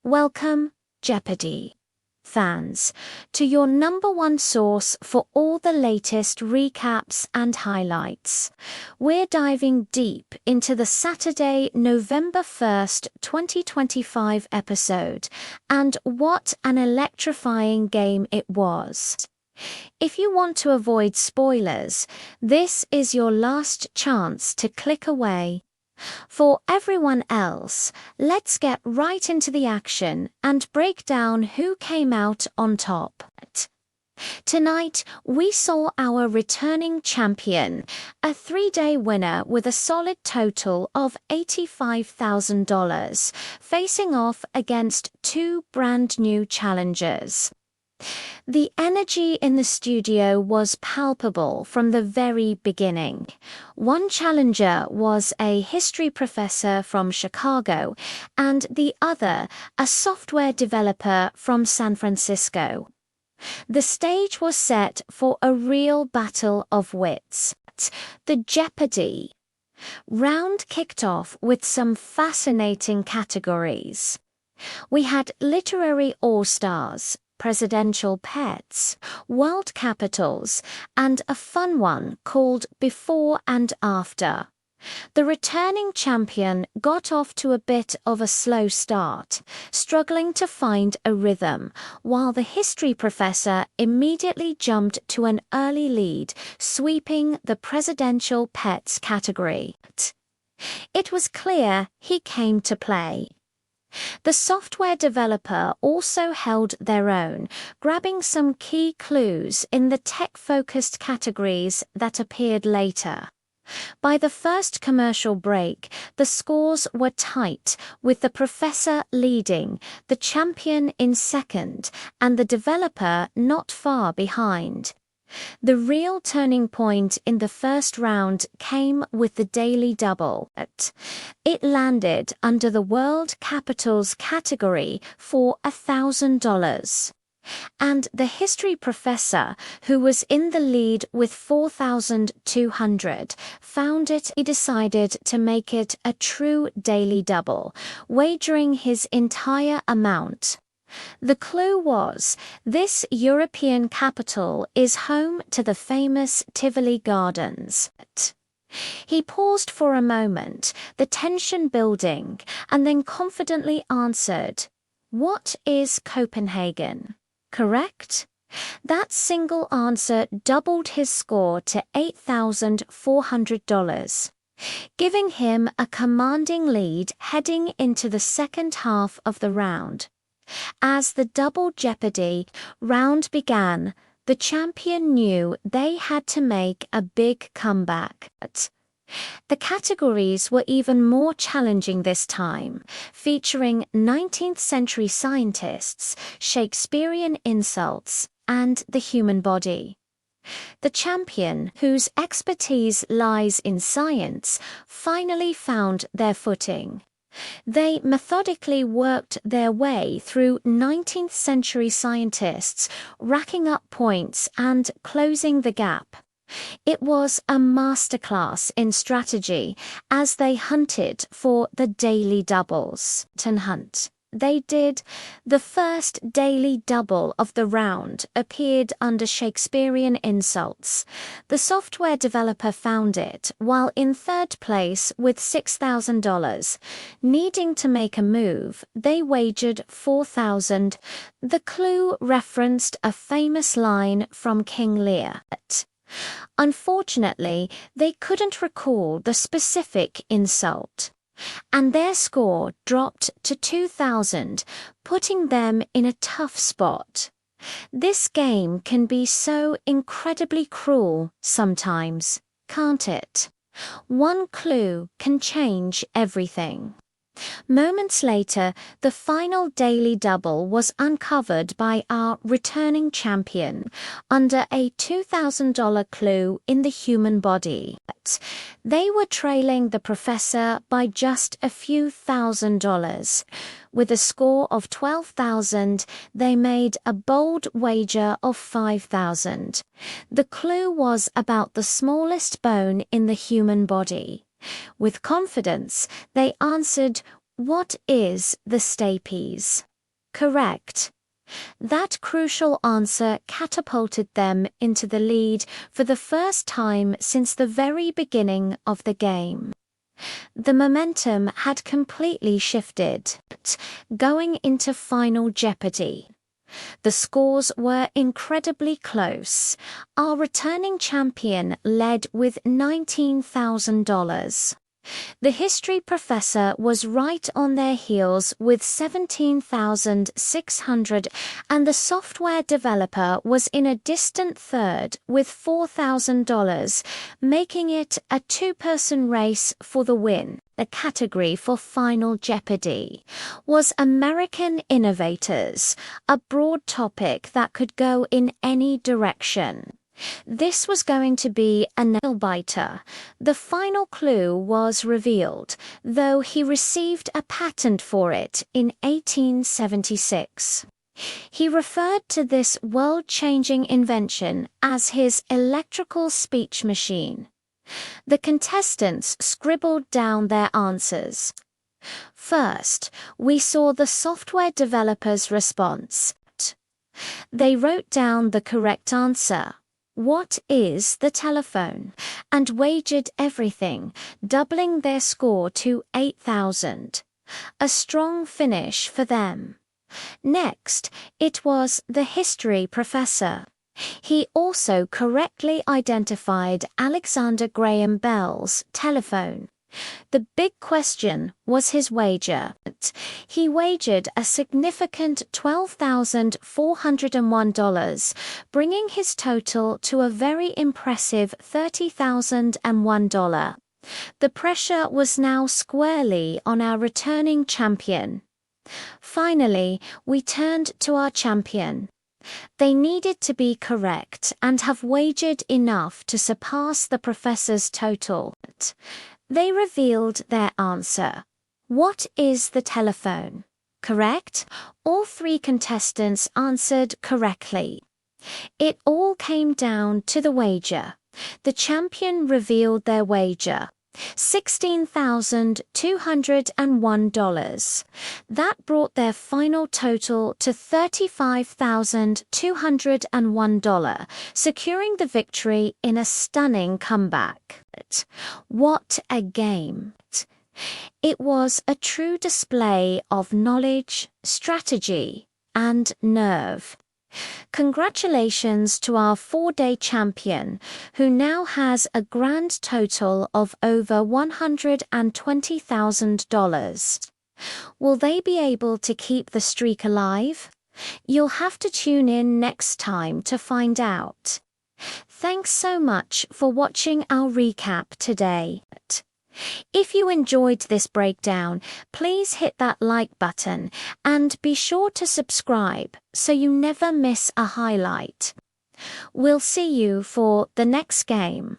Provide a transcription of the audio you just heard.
Welcome, Jeopardy! Fans, to your #1 source for all the latest recaps and highlights. We're diving deep into the Saturday, November 1st, 2025 episode, and what an electrifying game it was. If you want to avoid spoilers, this is your last chance to click away. For everyone else, let's get right into the action and break down who came out on top. Tonight, we saw our returning champion, a 3-day winner with a solid total of $85,000, facing off against two brand new challengers. The energy in the studio was palpable from the very beginning. One challenger was a history professor from Chicago, and the other a software developer from San Francisco. The stage was set for a real battle of wits. The Jeopardy! Round kicked off with some fascinating categories. We had literary all-stars, presidential pets, world capitals, and a fun one called Before and After. The returning champion got off to a bit of a slow start, struggling to find a rhythm, while the history professor immediately jumped to an early lead, sweeping the presidential pets category. It was clear he came to play. The software developer also held their own, grabbing some key clues in the tech-focused categories that appeared later. By the first commercial break, the scores were tight, with the professor leading, the champion in second, and the developer not far behind. The real turning point in the first round came with the Daily Double. It landed under the World Capitals category for $1,000. And the history professor, who was in the lead with $4,200, found it. He decided to make it a true Daily Double, wagering his entire amount. The clue was, this European capital is home to the famous Tivoli Gardens. He paused for a moment, the tension building, and then confidently answered, "What is Copenhagen?" Correct? That single answer doubled his score to $8,400, giving him a commanding lead heading into the second half of the round. As the Double Jeopardy round began, the champion knew they had to make a big comeback. The categories were even more challenging this time, featuring 19th century scientists, Shakespearean insults, and the human body. The champion, whose expertise lies in science, finally found their footing. They methodically worked their way through 19th century scientists, racking up points and closing the gap. It was a masterclass in strategy as they hunted for the Daily Doubles. They did. The first Daily Double of the round appeared under Shakespearean insults. The software developer found it while in third place with $6,000. Needing to make a move, they wagered $4,000. The clue referenced a famous line from King Lear. Unfortunately, they couldn't recall the specific insult, and their score dropped to $2,000, putting them in a tough spot. This game can be so incredibly cruel sometimes, can't it? One clue can change everything. Moments later, the final Daily Double was uncovered by our returning champion under a $2,000 clue in the human body. They were trailing the professor by just a few $1,000s. With a score of 12,000, they made a bold wager of 5,000. The clue was about the smallest bone in the human body. With confidence, they answered, "What is the stapes?" correct. That crucial answer catapulted them into the lead for the first time since the very beginning of the game. The momentum had completely shifted, going into Final Jeopardy. The scores were incredibly close. Our returning champion led with $19,000. The history professor was right on their heels with $17,600, and the software developer was in a distant third with $4,000, making it a two-person race for the win. The category for Final Jeopardy was American Innovators, a broad topic that could go in any direction. This was going to be a nail-biter. The final clue was revealed, though he received a patent for it in 1876. He referred to this world-changing invention as his electrical speech machine. The contestants scribbled down their answers. First, we saw the software developer's response. They wrote down the correct answer. What is the telephone? And wagered everything, doubling their score to 8,000. A strong finish for them. Next, it was the history professor. He also correctly identified Alexander Graham Bell's telephone. The big question was his wager. He wagered a significant $12,401, bringing his total to a very impressive $30,001. The pressure was now squarely on our returning champion. Finally, we turned to our champion. They needed to be correct and have wagered enough to surpass the professor's total. They revealed their answer. What is the telephone? Correct? All three contestants answered correctly. It all came down to the wager. The champion revealed their wager. $16,201. That brought their final total to $35,201, securing the victory in a stunning comeback. What a game! It was a true display of knowledge, strategy, and nerve. Congratulations to our 4-day champion, who now has a grand total of over $120,000. Will they be able to keep the streak alive? You'll have to tune in next time to find out. Thanks so much for watching our recap today. If you enjoyed this breakdown, please hit that like button and be sure to subscribe so you never miss a highlight. We'll see you for the next game.